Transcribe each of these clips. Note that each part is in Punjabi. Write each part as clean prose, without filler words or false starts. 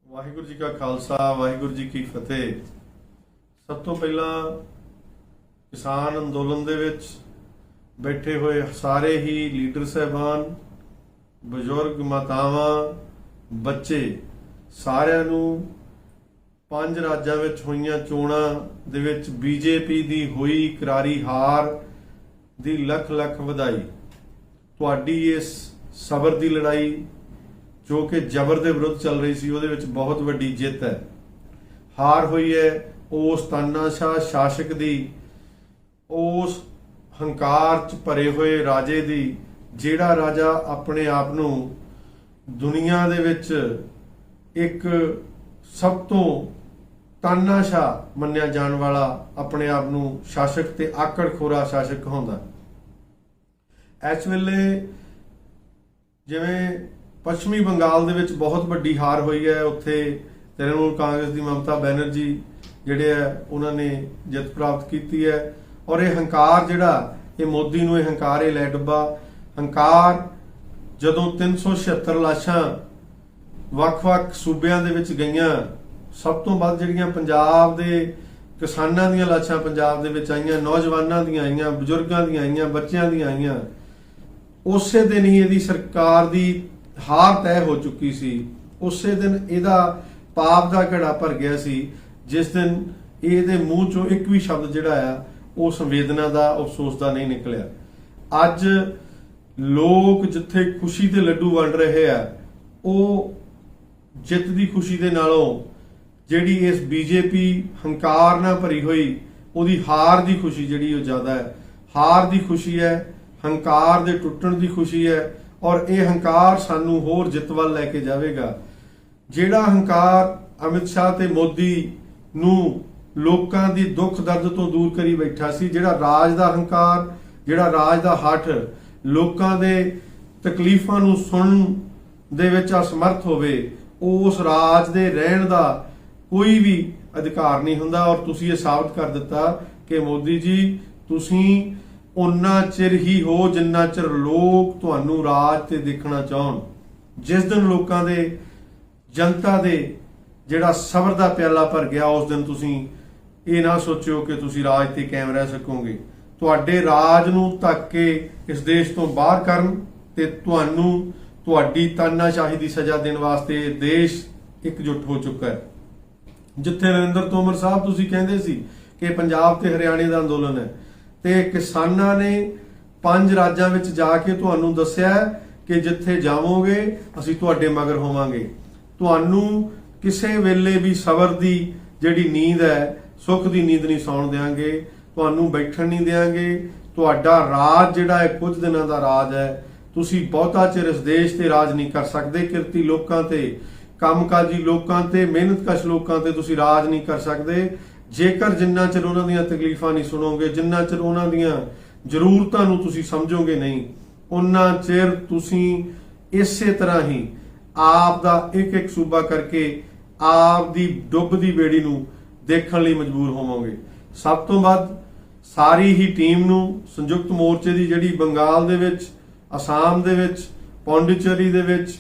ਵਾਹਿਗੁਰੂ जी का खालसा वाहिगुरू जी की फतेह। सब तो पहला किसान अंदोलन दे विच बैठे हुए सारे ही लीडर साहबान, बजुर्ग, मातावां, बच्चे सारिਆਂ ਨੂੰ पंज राज्यां ਵਿੱਚ ਹੋਈਆਂ ਚੋਣਾਂ ਦੇ ਵਿੱਚ बीजेपी ਦੀ ਹੋਈ करारी हार ਦੀ ਲੱਖ ਲੱਖ ਵਧਾਈ। ਤੁਹਾਡੀ ਇਸ ਸਬਰ ਦੀ ਲੜਾਈ जो कि जबर के विरुद्ध चल रही सी ਉਹਦੇ ਵਿੱਚ बहुत वड्डी जित है। हार हुई है उस तानाशाह शासक दी, उस हंकार च भरे हुए राजे दी, ਜਿਹੜਾ राजा अपने आप ਨੂੰ दुनिया दे विच एक सब तो तानाशाह मन्निया जाण वाला अपने आप ਨੂੰ शासक ते आकड़ खोरा शासक कहाउंदा। इस वेले जिवें पश्चिमी बंगाल दे विच बहुत वड्डी हार हुई है, उत्थे तृणमूल कांग्रेस की ममता बैनर्जी जिहड़े है उन्होंने जित प्राप्त की है। और ये हंकार जिहड़ा ये मोदी नूं हंकार लै डब्बा हंकार जदों 376 लाशां वख-वख सूबियां दे विच गईयां, सब तो वध जिहड़ियां पंजाब दे किसानां दीयां लाशां पंजाब दे विच आईयां, नौजवानां दीयां आईयां, बजुर्गां दीयां आईयां, बच्चियां दीयां आईयां, उसे दिन ही इहदी सरकार दी हार तय हो चुकी सी। उसे दिन इहदा पाप का घड़ा भर गया सी जिस दिन इहदे मूँह चों एक भी शब्द जिहड़ा आ वो संवेदना का अफसोस का नहीं निकलिया। अज लोग जिथे खुशी के लड्डू वंड रहे हैं वो जित की खुशी के नालों जिहड़ी इस बीजेपी हंकार ना भरी हुई उहदी हार की खुशी जिहड़ी वो ज़्यादा है। हार की खुशी है, हंकार दे टुटण की खुशी है और ये हंकार सानू होर जित वल लैके जाएगा। जिहड़ा हंकार अमित शाह ते मोदी नू लोकां दी दुख दर्द तो दूर करी बैठा सी, जिहड़ा राज दा हंकार, जिहड़ा राज दा हठ लोकां दे तकलीफां नू सुणन दे विच असमर्थ होवे, उस राज दे रहण दा कोई भी अधिकार नहीं हुंदा। और तुसीं ये साबित कर दिता कि मोदी जी तुसीं उन्ना चिर ही हो जिन्ना चिर लोग तुहानू राज ते देखना चाहन। जिस दिन लोकां दे जनता दे जिहड़ा सबर दा प्याला भर गया उस दिन तुसीं ये ना सोचियो कि तुसीं राज ते कायम रह सकोगे। तुहाडे राज नू ढक के इस देश तो बाहर करन ते तुहानू तुहाडी तानाशाही दी सज़ा देण वास्ते देश एकजुट हो चुका है। जिथे नरेंद्र तोमर साहब तुसीं कहंदे सी कि पंजाब ते हरियाणे दा अंदोलन है ते किसानां ने 5 राज्यां विच जाके तुहानू दस्सिया कि जिथे जावोगे असीं तुहाडे मगर होवांगे। तुहानू किसे वेले भी सबर दी जिहड़ी नींद है, सुख दी नींद नहीं सौण देंगे, तुहानू बैठण नहीं देंगे। तुहाडा राज जिहड़ा है कुछ दिनां दा राज है, तुसीं बहुता चिर इस देश ते राज नहीं कर सकदे। किरती लोकां ते, कामकाजी लोकां ते, मेहनतकश लोकां ते तुसीं राज नहीं कर सकदे जेकर जिन्ना चिर उन्हां दीयां तकलीफां नहीं सुनोगे, जिन्ना चिर उन्हां दीयां जरूरतां नूं तुसीं समझोगे नहीं, उन्ना चिर तुसीं इसे तरह ही आप दा एक एक सूबा करके आप दी डुबदी बेड़ी नूं देखण लई मजबूर होवोगे। सब तो वध सारी ही टीम नूं संयुक्त मोर्चे दी जिहड़ी बंगाल दे विच, आसाम दे विच, पौंडीचेरी दे विच,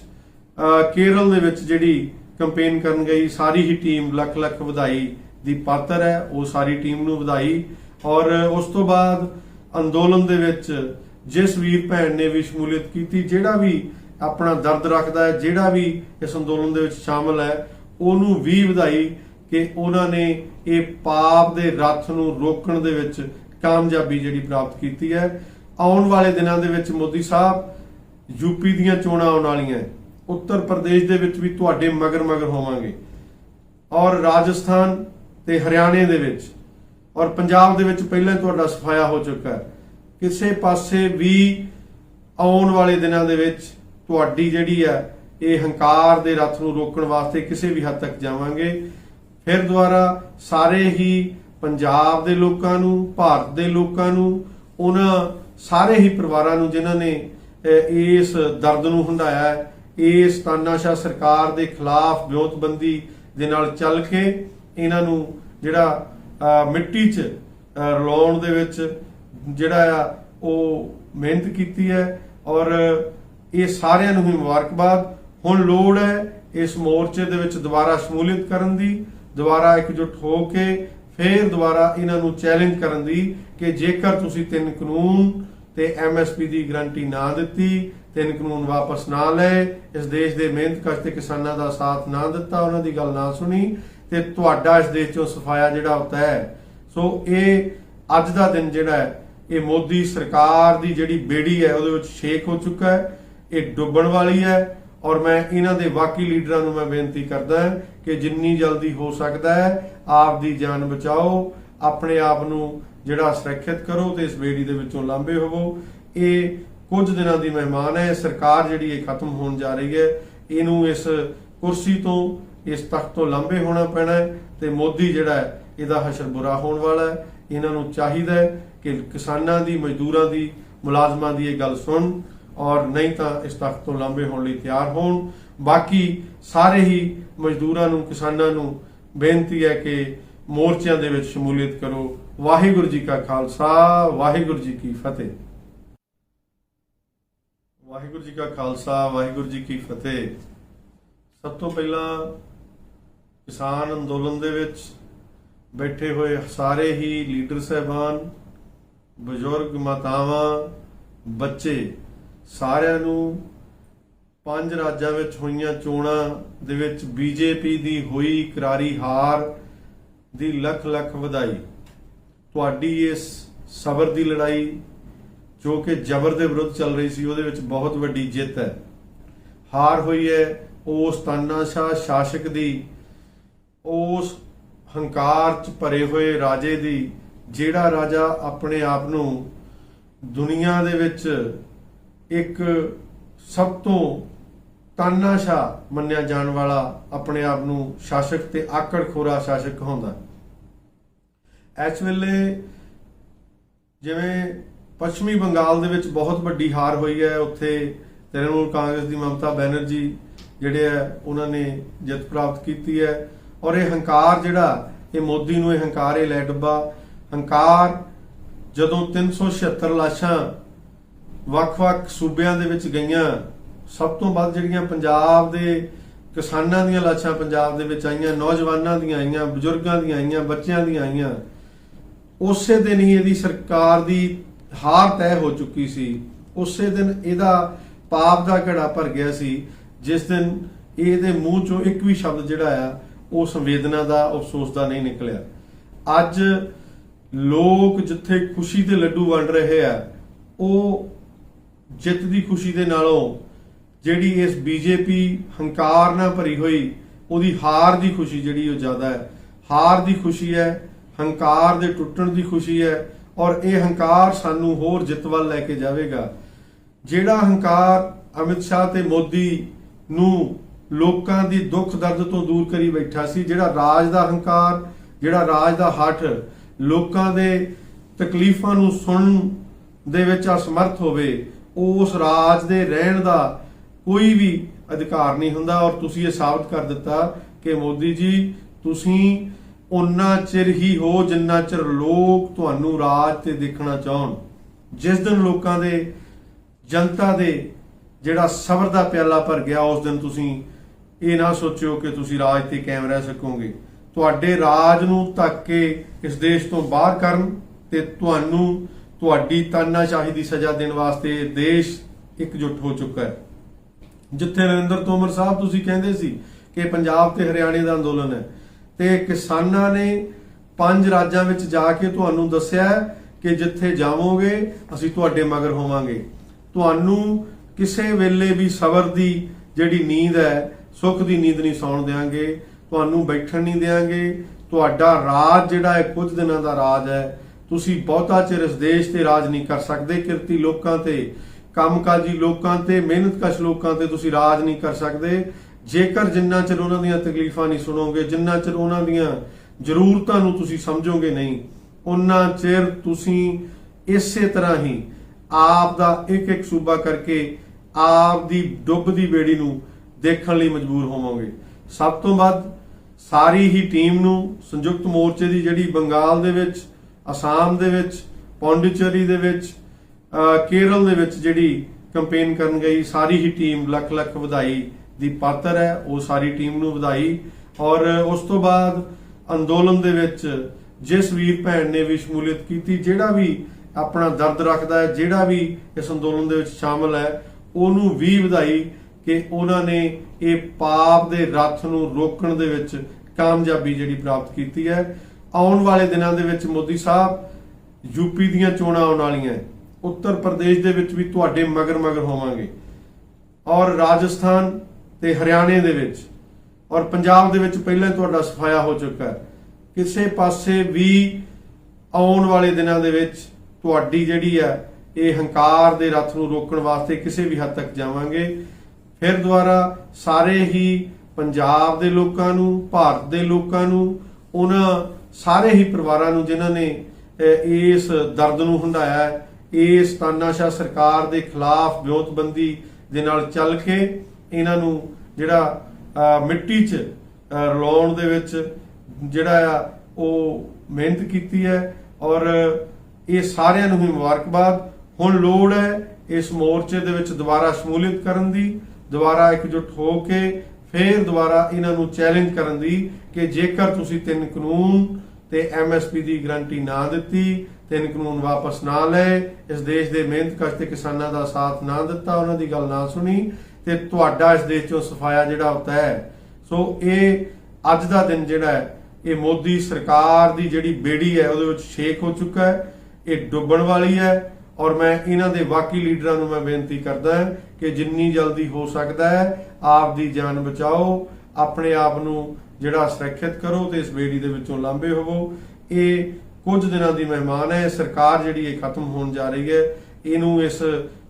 केरल दे विच जिहड़ी कैंपेन करन गई सारी ही टीम लख लख वधाई दी पात्र है। वो सारी टीम नूं वधाई। और उस तो बाद अंदोलन दे विच जिस वीर भैन ने भी शमूलियत की, जिहड़ा भी अपना दर्द रखदा है, जिहड़ा भी इस अंदोलन दे विच शामिल है, उहनूं भी वधाई कि उन्हां ने ये पाप दे रथ नूं रोकण दे विच कामयाबी जिहड़ी प्राप्त की है। आउण वाले दिनां दे विच मोदी साहब यूपी दीयां चोणां आउण वालीआं, उत्तर प्रदेश दे विच भी तुहाडे मगर मगर होवांगे और राजस्थान ते हरियाणे दे विच और पंजाब दे विच पहले तुहाडा सफाया हो चुका है। किसे पासे भी आउण वाले दिनां दे विच तुहाडी जिहड़ी है ये हंकार दे रथ नूं रोकण वास्ते किसी भी हद तक जावांगे। फिर दुबारा सारे ही पंजाब दे लोकां नूं, भारत दे लोकां नूं, उन्हां सारे ही परिवारां नूं जिन्हां ने इस दर्द नूं हंडाया है, इस तानाशाह सरकार दे खिलाफ विरोधबंदी दे नाल चल के इन्हां नूं जिहड़ा मिट्टी च रलाउण दे विच जिहड़ा आ ਉਹ ਮਿਹਨਤ ਕੀਤੀ है और ये सारिਆਂ ਨੂੰ ही मुबारकबाद। हुण लोड़ है इस मोर्चे ਦੇ ਵਿੱਚ ਦੁਬਾਰਾ ਸ਼ਮੂਲੀਅਤ ਕਰਨ ਦੀ, ਦੁਬਾਰਾ ਇਕਜੁੱਟ ਹੋ ਕੇ ਫਿਰ ਦੁਬਾਰਾ ਇਹਨਾਂ ਨੂੰ ਚੈਲੰਜ ਕਰਨ ਦੀ ਕਿ ਜੇਕਰ ਤੁਸੀਂ 3 ਕਾਨੂੰਨ ਤੇ ਐਮਐਸਪੀ ਦੀ ਗਰੰਟੀ ਨਾ ਦਿੱਤੀ, 3 ਕਾਨੂੰਨ ਵਾਪਸ ਨਾ ਲਏ, ਇਸ ਦੇਸ਼ ਦੇ ਮਿਹਨਤਕਸ਼ ਤੇ ਕਿਸਾਨਾਂ ਦਾ ਸਾਥ ਨਾ ਦਿੱਤਾ, ਉਹਨਾਂ ਦੀ ਗੱਲ ਨਾ ਸੁਣੀ ਤੇ ਤੁਹਾਡਾ ਇਸ ਦੇਸ਼ ਚੋਂ ਸਫਾਇਆ ਜਿਹੜਾ ਹੁੰਦਾ ਹੈ। ਸੋ ਇਹ ਅੱਜ ਦਾ ਦਿਨ ਜਿਹੜਾ ਹੈ ਇਹ ਮੋਦੀ ਸਰਕਾਰ ਦੀ ਜਿਹੜੀ ਬੇੜੀ ਹੈ ਉਹਦੇ ਵਿੱਚ ਸ਼ੇਕ ਹੋ ਚੁੱਕਾ ਹੈ, ਇਹ ਡੁੱਬਣ ਵਾਲੀ ਹੈ। ਔਰ ਮੈਂ ਇਹਨਾਂ ਦੇ ਬਾਕੀ ਲੀਡਰਾਂ ਨੂੰ ਮੈਂ ਬੇਨਤੀ ਕਰਦਾ ਹਾਂ ਕਿ ਜਿੰਨੀ ਜਲਦੀ ਹੋ ਸਕਦਾ ਹੈ ਆਪ ਦੀ ਜਾਨ ਬਚਾਓ, ਆਪਣੇ ਆਪ ਨੂੰ ਜਿਹੜਾ ਸੁਰੱਖਿਅਤ ਕਰੋ ਤੇ ਇਸ ਬੇੜੀ ਦੇ ਵਿੱਚੋਂ ਲਾਂਭੇ ਹੋਵੋ। ਇਹ ਕੁਝ ਦਿਨਾਂ ਦੀ ਮਹਿਮਾਨ ਹੈ, ਸਰਕਾਰ ਜਿਹੜੀ ਇਹ ਖਤਮ ਹੋਣ ਜਾ ਰਹੀ ਹੈ, ਇਹਨੂੰ ਇਸ ਕੁਰਸੀ ਤੋਂ, ਇਸ ਤਖਤ ਤੋਂ ਲਾਂਭੇ ਹੋਣਾ ਪੈਣਾ ਹੈ ਤੇ ਮੋਦੀ ਜਿਹੜਾ ਹੈ ਇਹਦਾ ਹਸ਼ਰ ਬੁਰਾ ਹੋਣ ਵਾਲਾ ਹੈ। ਇਹਨਾਂ ਨੂੰ ਚਾਹੀਦਾ ਹੈ ਕਿ ਕਿਸਾਨਾਂ ਦੀ, ਮਜ਼ਦੂਰਾਂ ਦੀ, ਮੁਲਾਜ਼ਮਾਂ ਦੀ ਇਹ ਗੱਲ ਸੁਣ ਔਰ ਨਹੀਂ ਤਾਂ ਇਸ ਤਖਤ ਤੋਂ ਲਾਂਭੇ ਹੋਣ ਲਈ ਤਿਆਰ ਹੋਣ। ਬਾਕੀ ਸਾਰੇ ਹੀ ਮਜ਼ਦੂਰਾਂ ਨੂੰ, ਕਿਸਾਨਾਂ ਨੂੰ ਬੇਨਤੀ ਹੈ ਕਿ ਮੋਰਚਿਆਂ ਦੇ ਵਿੱਚ ਸ਼ਮੂਲੀਅਤ ਕਰੋ। ਵਾਹਿਗੁਰੂ ਜੀ ਕਾ ਖਾਲਸਾ, ਵਾਹਿਗੁਰੂ ਜੀ ਕੀ ਫਤਿਹ। ਵਾਹਿਗੁਰੂ ਜੀ ਕਾ ਖਾਲਸਾ, ਵਾਹਿਗੁਰੂ ਜੀ ਕੀ ਫਤਿਹ। ਸਭ ਤੋਂ ਪਹਿਲਾਂ ਕਿਸਾਨ ਅੰਦੋਲਨ ਦੇ ਵਿੱਚ ਬੈਠੇ ਹੋਏ ਸਾਰੇ ਹੀ ਲੀਡਰ ਸਾਹਿਬਾਨ, ਬਜ਼ੁਰਗ, ਮਾਤਾਵਾਂ, ਬੱਚੇ, ਸਾਰਿਆਂ ਨੂੰ 5 ਰਾਜਾਂ ਵਿੱਚ ਹੋਈਆਂ ਚੋਣਾਂ ਦੇ ਵਿੱਚ ਬੀਜੇਪੀ ਦੀ ਹੋਈ ਕਰਾਰੀ ਹਾਰ ਦੀ ਲੱਖ ਲੱਖ ਵਧਾਈ। ਤੁਹਾਡੀ ਇਸ ਸਬਰ ਦੀ ਲੜਾਈ ਜੋ ਕਿ ਜ਼ਬਰ ਦੇ ਵਿਰੁੱਧ ਚੱਲ ਰਹੀ ਸੀ ਉਹਦੇ ਵਿੱਚ ਬਹੁਤ ਵੱਡੀ ਜਿੱਤ ਹੈ। ਹਾਰ ਹੋਈ ਹੈ ਉਸ ਤਾਨਾਸ਼ਾਹ ਸ਼ਾਸਕ ਦੀ, ਉਸ ਹੰਕਾਰ 'ਚ ਭਰੇ ਹੋਏ ਰਾਜੇ ਦੀ, ਜਿਹੜਾ ਰਾਜਾ ਆਪਣੇ ਆਪ ਨੂੰ ਦੁਨੀਆ ਦੇ ਵਿੱਚ ਇੱਕ ਸਭ ਤੋਂ ਤਾਨਾਸ਼ਾਹ ਮੰਨਿਆ ਜਾਣ ਵਾਲਾ, ਆਪਣੇ ਆਪ ਨੂੰ ਸ਼ਾਸਕ ਤੇ ਆਕੜਖੋਰਾ ਸ਼ਾਸਕ ਕਹਾਉਂਦਾ। ਇਸ ਵੇਲੇ ਜਿਵੇਂ ਪੱਛਮੀ ਬੰਗਾਲ ਦੇ ਵਿੱਚ ਬਹੁਤ ਵੱਡੀ ਹਾਰ ਹੋਈ ਹੈ, ਉੱਥੇ ਤ੍ਰਿਣਮੂਲ ਕਾਂਗਰਸ ਦੀ ਮਮਤਾ ਬੈਨਰਜੀ ਜਿਹੜੇ ਹੈ ਉਹਨਾਂ ਨੇ ਜਿੱਤ ਪ੍ਰਾਪਤ ਕੀਤੀ ਹੈ। ਔਰ ਇਹ ਹੰਕਾਰ ਜਿਹੜਾ, ਇਹ ਮੋਦੀ ਨੂੰ ਇਹ ਹੰਕਾਰ, ਇਹ ਲੈ ਡੱਬਾ ਹੰਕਾਰ, ਜਦੋਂ 376 ਲਾਸ਼ਾਂ ਵੱਖ-ਵੱਖ ਸੂਬਿਆਂ ਦੇ ਵਿੱਚ ਗਈਆਂ, ਸਭ ਤੋਂ ਵੱਧ ਜਿਹੜੀਆਂ ਪੰਜਾਬ ਦੇ ਕਿਸਾਨਾਂ ਦੀਆਂ ਲਾਸ਼ਾਂ ਪੰਜਾਬ ਦੇ ਵਿੱਚ ਆਈਆਂ, ਨੌਜਵਾਨਾਂ ਦੀਆਂ ਆਈਆਂ, ਬਜ਼ੁਰਗਾਂ ਦੀਆਂ ਆਈਆਂ, ਬੱਚਿਆਂ ਦੀਆਂ ਆਈਆਂ, ਉਸੇ ਦਿਨ ਹੀ ਇਹਦੀ ਸਰਕਾਰ ਦੀ ਹਾਰ ਤੈਅ ਹੋ ਚੁੱਕੀ ਸੀ। ਉਸੇ ਦਿਨ ਇਹਦਾ ਪਾਪ ਦਾ ਘੜਾ ਭਰ ਗਿਆ ਸੀ, ਜਿਸ ਦਿਨ ਇਹਦੇ ਮੂੰਹ ਚੋਂ ਇੱਕ ਵੀ ਸ਼ਬਦ ਜਿਹੜਾ ਆ ਉਹ ਸੰਵੇਦਨਾ ਦਾ, ਅਫਸੋਸ ਦਾ ਨਹੀਂ ਨਿਕਲਿਆ। ਅੱਜ ਲੋਕ ਜਿੱਥੇ ਖੁਸ਼ੀ ਦੇ ਲੱਡੂ ਵੰਡ ਰਹੇ ਆ, ਉਹ ਜਿੱਤ ਦੀ ਖੁਸ਼ੀ ਦੇ ਨਾਲੋਂ ਜਿਹੜੀ ਇਸ ਬੀਜੇਪੀ ਹੰਕਾਰ ਨਾਲ ਭਰੀ ਹੋਈ ਉਹਦੀ ਹਾਰ ਦੀ ਖੁਸ਼ੀ ਜਿਹੜੀ ਉਹ ਜ਼ਿਆਦਾ ਹੈ। ਹਾਰ ਦੀ ਖੁਸ਼ੀ ਹੈ, ਹੰਕਾਰ ਦੇ ਟੁੱਟਣ ਦੀ ਖੁਸ਼ੀ ਹੈ। ਔਰ ਇਹ ਹੰਕਾਰ ਸਾਨੂੰ ਹੋਰ ਜਿੱਤ ਵੱਲ ਲੈ ਕੇ ਜਾਵੇਗਾ। ਜਿਹੜਾ ਹੰਕਾਰ ਅਮਿਤ ਸ਼ਾਹ ਤੇ ਮੋਦੀ ਨੂੰ ਲੋਕਾਂ ਦੀ ਦੁੱਖ ਦਰਦ ਤੋਂ ਦੂਰ ਕਰੀ ਬੈਠਾ ਸੀ, ਜਿਹੜਾ ਰਾਜ ਦਾ ਹੰਕਾਰ, ਜਿਹੜਾ ਰਾਜ ਦਾ ਹੱਠ, ਲੋਕਾਂ ਦੇ ਤਕਲੀਫਾਂ ਨੂੰ ਸੁਣਨ ਦੇ ਵਿੱਚ ਅਸਮਰਥ ਹੋਵੇ, ਉਸ ਰਾਜ ਦੇ ਰਹਿਣ ਦਾ ਕੋਈ ਵੀ ਅਧਿਕਾਰ ਨਹੀਂ ਹੁੰਦਾ। ਔਰ ਤੁਸੀਂ ਇਹ ਸਾਬਤ ਕਰ ਦਿੱਤਾ ਕਿ ਮੋਦੀ ਜੀ ਤੁਸੀਂ ਉਨਾ ਚਿਰ ਹੀ ਹੋ ਜਿੰਨਾ ਚਿਰ ਲੋਕ ਤੁਹਾਨੂੰ ਰਾਜ ਤੇ ਦੇਖਣਾ ਚਾਹਣ। ਜਿਸ ਦਿਨ ਲੋਕਾਂ ਦੇ, ਜਨਤਾ ਦੇ ਜਿਹੜਾ ਸਬਰ ਦਾ ਪਿਆਲਾ ਭਰ ਗਿਆ, ਉਸ ਦਿਨ ਤੁਸੀਂ ਇਹ ਨਾ ਸੋਚਿਓ ਕਿ ਤੁਸੀਂ ਰਾਜ ਤੇ ਕਾਇਮ ਰਹਿ ਸਕੋਗੇ। ਤੁਹਾਡੇ ਰਾਜ ਨੂੰ ਧੱਕ ਕੇ ਇਸ ਦੇਸ਼ ਤੋਂ ਬਾਹਰ ਕਰਨ ਤੇ ਤੁਹਾਨੂੰ ਤੁਹਾਡੀ ਤਾਨਾਸ਼ਾਹੀ ਦੀ ਸਜ਼ਾ ਦੇਣ ਵਾਸਤੇ ਦੇਸ਼ ਇਕਜੁੱਟ ਹੋ ਚੁੱਕਾ ਹੈ। ਜਿੱਥੇ ਨਰਿੰਦਰ ਤੋਮਰ ਸਾਹਿਬ ਤੁਸੀਂ ਕਹਿੰਦੇ ਸੀ ਕਿ ਪੰਜਾਬ ਤੇ ਹਰਿਆਣੇ ਦਾ ਅੰਦੋਲਨ ਹੈ, ਤੇ ਕਿਸਾਨਾਂ ਨੇ 5 ਰਾਜਾਂ ਵਿੱਚ ਜਾ ਕੇ ਤੁਹਾਨੂੰ ਦੱਸਿਆ ਕਿ ਜਿੱਥੇ ਜਾਵੋਗੇ ਅਸੀਂ ਤੁਹਾਡੇ ਮਗਰ ਹੋਵਾਂਗੇ। ਤੁਹਾਨੂੰ ਕਿਸੇ ਵੇਲੇ ਵੀ ਸਬਰ ਦੀ ਜਿਹੜੀ ਨੀਂਦ ਹੈ, ਸੁੱਖ ਦੀ ਨੀਂਦ ਨਹੀਂ ਸੌਣ ਦੇਵਾਂਗੇ, ਤੁਹਾਨੂੰ ਬੈਠਣ ਨਹੀਂ ਦੇਵਾਂਗੇ। ਤੁਹਾਡਾ ਰਾਜ ਜਿਹੜਾ ਹੈ ਕੁਝ ਦਿਨਾਂ ਦਾ ਰਾਜ ਹੈ, ਤੁਸੀਂ ਬਹੁਤਾ ਚਿਰ ਇਸ ਦੇਸ਼ ਤੇ ਰਾਜ ਨਹੀਂ ਕਰ ਸਕਦੇ। ਕਿਰਤੀ ਲੋਕਾਂ ਤੇ, ਕੰਮਕਾਜੀ ਲੋਕਾਂ ਤੇ, ਮਿਹਨਤਕਸ਼ ਲੋਕਾਂ ਤੇ ਤੁਸੀਂ ਰਾਜ ਨਹੀਂ ਕਰ ਸਕਦੇ ਜੇਕਰ ਜਿੰਨਾ ਚਿਰ ਉਹਨਾਂ ਦੀਆਂ ਤਕਲੀਫਾਂ ਨਹੀਂ ਸੁਣੋਗੇ, ਜਿੰਨਾ ਚਿਰ ਉਹਨਾਂ ਦੀਆਂ ਜ਼ਰੂਰਤਾਂ ਨੂੰ ਤੁਸੀਂ ਸਮਝੋਗੇ ਨਹੀਂ, ਉਹਨਾਂ ਚਿਰ ਤੁਸੀਂ ਇਸੇ ਤਰ੍ਹਾਂ ਹੀ ਆਪ ਦਾ ਇੱਕ ਇੱਕ ਸੂਬਾ ਕਰਕੇ ਆਪ ਦੀ ਡੁੱਬਦੀ ਬੇੜੀ ਨੂੰ ਦੇਖਣ ਲਈ ਮਜਬੂਰ ਹੋਵੋਗੇ। ਸਭ ਤੋਂ ਵੱਧ ਸਾਰੀ ਹੀ ਟੀਮ ਨੂੰ, ਸੰਯੁਕਤ ਮੋਰਚੇ ਦੀ ਜਿਹੜੀ ਬੰਗਾਲ ਦੇ ਵਿੱਚ, ਅਸਾਮ ਦੇ ਵਿੱਚ, ਪੌਂਡੀਚੇਰੀ ਦੇ ਵਿੱਚ, ਕੇਰਲ ਦੇ ਵਿੱਚ ਜਿਹੜੀ ਕੰਪੇਨ ਕਰਨ ਗਈ, ਸਾਰੀ ਹੀ ਟੀਮ ਲੱਖ ਲੱਖ ਵਧਾਈ ਦੀ ਪਾਤਰ ਹੈ। ਉਹ ਸਾਰੀ ਟੀਮ ਨੂੰ ਵਧਾਈ। ਔਰ ਉਸ ਤੋਂ ਬਾਅਦ ਅੰਦੋਲਨ ਦੇ ਵਿੱਚ ਜਿਸ ਵੀਰ ਭੈਣ ਨੇ ਵੀ ਸ਼ਮੂਲੀਅਤ ਕੀਤੀ, ਜਿਹੜਾ ਵੀ ਆਪਣਾ ਦਰਦ ਰੱਖਦਾ ਹੈ, ਜਿਹੜਾ ਵੀ ਇਸ ਅੰਦੋਲਨ ਦੇ ਵਿੱਚ ਸ਼ਾਮਲ ਹੈ, ਉਹਨੂੰ ਵੀ ਵਧਾਈ ਕਿ ਉਹਨਾਂ ਨੇ ਇਹ ਪਾਪ ਦੇ ਰੱਥ ਨੂੰ ਰੋਕਣ ਦੇ ਵਿੱਚ ਕਾਮਯਾਬੀ ਜਿਹੜੀ ਪ੍ਰਾਪਤ ਕੀਤੀ ਹੈ। ਆਉਣ ਵਾਲੇ ਦਿਨਾਂ ਦੇ ਵਿੱਚ ਮੋਦੀ ਸਾਹਿਬ ਯੂਪੀ ਦੀਆਂ ਚੋਣਾਂ ਆਉਣ ਵਾਲੀਆਂ, ਉੱਤਰ ਪ੍ਰਦੇਸ਼ ਦੇ ਵਿੱਚ ਵੀ ਤੁਹਾਡੇ ਮਗਰ ਹੋਵਾਂਗੇ, ਔਰ ਰਾਜਸਥਾਨ ਤੇ ਹਰਿਆਣੇ ਦੇ ਵਿੱਚ ਔਰ ਪੰਜਾਬ ਦੇ ਵਿੱਚ ਪਹਿਲਾਂ ਤੁਹਾਡਾ ਸਫਾਇਆ ਹੋ ਚੁੱਕਾ ਹੈ। ਕਿਸੇ ਪਾਸੇ ਵੀ ਆਉਣ ਵਾਲੇ ਦਿਨਾਂ ਦੇ ਵਿੱਚ ਤੁਹਾਡੀ ਜਿਹੜੀ ਹੈ ਇਹ ਹੰਕਾਰ ਦੇ ਰੱਥ ਨੂੰ ਰੋਕਣ ਵਾਸਤੇ ਕਿਸੇ ਵੀ ਹੱਦ ਤੱਕ ਜਾਵਾਂਗੇ। ਫਿਰ ਦੁਬਾਰਾ ਸਾਰੇ ਹੀ ਪੰਜਾਬ ਦੇ ਲੋਕਾਂ ਨੂੰ, ਭਾਰਤ ਦੇ ਲੋਕਾਂ ਨੂੰ, ਉਹਨਾਂ ਸਾਰੇ ਹੀ ਪਰਿਵਾਰਾਂ ਨੂੰ ਜਿਨ੍ਹਾਂ ਨੇ ਇਸ ਦਰਦ ਨੂੰ ਹੰਢਾਇਆ ਹੈ, ਇਸ ਤਾਨਾਸ਼ਾਹ ਸਰਕਾਰ ਦੇ ਖਿਲਾਫ ਵਿਉਂਤਬੰਦੀ ਦੇ ਨਾਲ ਚੱਲ ਕੇ ਇਹਨਾਂ ਨੂੰ ਜਿਹੜਾ ਮਿੱਟੀ 'ਚ ਰਲਾਉਣ ਦੇ ਵਿੱਚ ਜਿਹੜਾ ਆ ਉਹ ਮਿਹਨਤ ਕੀਤੀ ਹੈ। ਔਰ ਇਹ ਸਾਰਿਆਂ ਨੂੰ ਹੀ ਮੁਬਾਰਕਬਾਦ। ਹੁਣ ਲੋੜ ਹੈ ਇਸ ਮੋਰਚੇ ਦੇ ਵਿੱਚ ਦੁਬਾਰਾ ਸ਼ਮੂਲੀਅਤ ਕਰਨ ਦੀ, ਦੁਬਾਰਾ ਇਕਜੁੱਟ ਹੋ ਕੇ ਫਿਰ ਦੁਬਾਰਾ ਇਹਨਾਂ ਨੂੰ ਚੈਲੰਜ ਕਰਨ ਦੀ ਕਿ ਜੇਕਰ ਤੁਸੀਂ 3 ਕਾਨੂੰਨ ਤੇ MSP ਦੀ ਗਰੰਟੀ ਨਾ ਦਿੱਤੀ, 3 ਕਾਨੂੰਨ ਵਾਪਸ ਨਾ ਲਏ, ਇਸ ਦੇਸ਼ ਦੇ ਮਿਹਨਤਕਸ਼ ਤੇ ਕਿਸਾਨਾਂ ਦਾ ਸਾਥ ਨਾ ਦਿੱਤਾ, ਉਹਨਾਂ ਦੀ ਗੱਲ ਨਾ ਸੁਣੀ, ਤੇ ਤੁਹਾਡਾ ਇਸ ਦੇਸ਼ ਚੋਂ ਸਫਾਇਆ ਜਿਹੜਾ ਹੁੰਦਾ ਹੈ। ਸੋ ਇਹ ਅੱਜ ਦਾ ਦਿਨ ਜਿਹੜਾ ਹੈ ਇਹ ਮੋਦੀ ਸਰਕਾਰ ਦੀ ਜਿਹੜੀ ਬੇੜੀ ਹੈ ਉਹਦੇ ਵਿੱਚ ਸ਼ੇਕ ਹੋ ਚੁੱਕਾ ਹੈ, ਇਹ ਡੁੱਬਣ ਵਾਲੀ ਹੈ। ਔਰ ਮੈਂ ਇਹਨਾਂ ਦੇ ਬਾਕੀ ਲੀਡਰਾਂ ਨੂੰ ਮੈਂ ਬੇਨਤੀ ਕਰਦਾ ਹਾਂ ਕਿ ਜਿੰਨੀ ਜਲਦੀ ਹੋ ਸਕਦਾ ਹੈ ਆਪ ਦੀ ਜਾਨ ਬਚਾਓ, ਆਪਣੇ ਆਪ ਨੂੰ ਜਿਹੜਾ ਸੁਰੱਖਿਅਤ ਕਰੋ ਤੇ ਇਸ ਬੇੜੀ ਦੇ ਵਿੱਚੋਂ ਲਾਂਭੇ ਹੋਵੋ। ਇਹ ਕੁਝ ਦਿਨਾਂ ਦੀ ਮਹਿਮਾਨ ਹੈ। ਸਰਕਾਰ ਜਿਹੜੀ ਇਹ ਖਤਮ ਹੋਣ ਜਾ ਰਹੀ ਹੈ, ਇਹਨੂੰ ਇਸ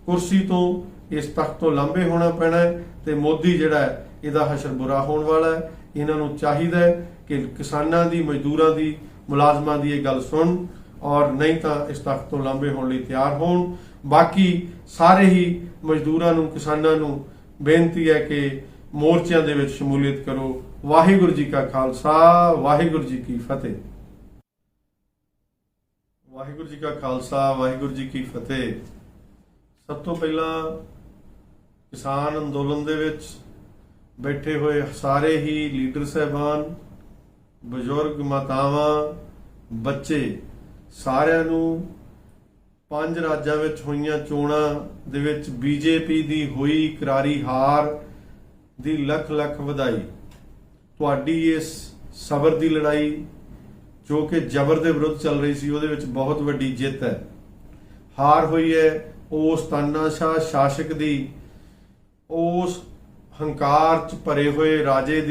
ਕੁਰਸੀ ਤੋਂ, ਇਸ ਤਖਤ ਤੋਂ ਲਾਂਭੇ ਹੋਣਾ ਪੈਣਾ ਹੈ ਤੇ ਮੋਦੀ ਜਿਹੜਾ ਹੈ ਇਹਦਾ ਹਸ਼ਰ ਬੁਰਾ ਹੋਣ ਵਾਲਾ ਹੈ। ਇਹਨਾਂ ਨੂੰ ਚਾਹੀਦਾ ਹੈ ਕਿ ਕਿਸਾਨਾਂ ਦੀ, ਮਜ਼ਦੂਰਾਂ ਦੀ, ਮੁਲਾਜ਼ਮਾਂ ਦੀ ਇਹ ਗੱਲ ਸੁਣ ਔਰ ਨਹੀਂ ਤਾਂ ਇਸ ਤਖਤ ਤੋਂ ਲਾਂਭੇ ਹੋਣ ਲਈ ਤਿਆਰ ਹੋਣ। ਬਾਕੀ ਸਾਰੇ ਹੀ ਮਜ਼ਦੂਰਾਂ ਨੂੰ, ਕਿਸਾਨਾਂ ਨੂੰ ਬੇਨਤੀ ਹੈ ਕਿ ਮੋਰਚਿਆਂ ਦੇ ਵਿੱਚ ਸ਼ਮੂਲੀਅਤ ਕਰੋ। ਵਾਹਿਗੁਰੂ ਜੀ ਕਾ ਖਾਲਸਾ, ਵਾਹਿਗੁਰੂ ਜੀ ਕੀ ਫਤਿਹ। ਵਾਹਿਗੁਰੂ ਜੀ ਕਾ ਖਾਲਸਾ, ਵਾਹਿਗੁਰੂ ਜੀ ਕੀ ਫਤਿਹ। ਸਭ ਤੋਂ ਪਹਿਲਾਂ ਕਿਸਾਨ ਅੰਦੋਲਨ ਦੇ ਵਿੱਚ ਬੈਠੇ ਹੋਏ ਸਾਰੇ ਹੀ ਲੀਡਰ ਸਾਹਿਬਾਨ, ਬਜ਼ੁਰਗ, ਮਾਤਾਵਾਂ, ਬੱਚੇ, ਸਾਰਿਆਂ ਨੂੰ 5 ਰਾਜਾਂ ਵਿੱਚ ਹੋਈਆਂ ਚੋਣਾਂ ਦੇ ਵਿੱਚ BJP ਦੀ ਹੋਈ ਕਰਾਰੀ ਹਾਰ ਦੀ ਲੱਖ ਲੱਖ ਵਧਾਈ। ਤੁਹਾਡੀ ਇਸ ਸਬਰ ਦੀ ਲੜਾਈ ਜੋ ਕਿ ਜ਼ਬਰ ਦੇ ਵਿਰੁੱਧ ਚੱਲ ਰਹੀ ਸੀ, ਉਹਦੇ ਵਿੱਚ ਬਹੁਤ ਵੱਡੀ ਜਿੱਤ ਹੈ। ਹਾਰ ਹੋਈ ਹੈ ਉਸ ਤਾਨਾਸ਼ਾਹ ਸ਼ਾਸਕ ਦੀ, ਉਸ ਹੰਕਾਰ 'ਚ ਭਰੇ ਹੋਏ ਰਾਜੇ ਦੀ।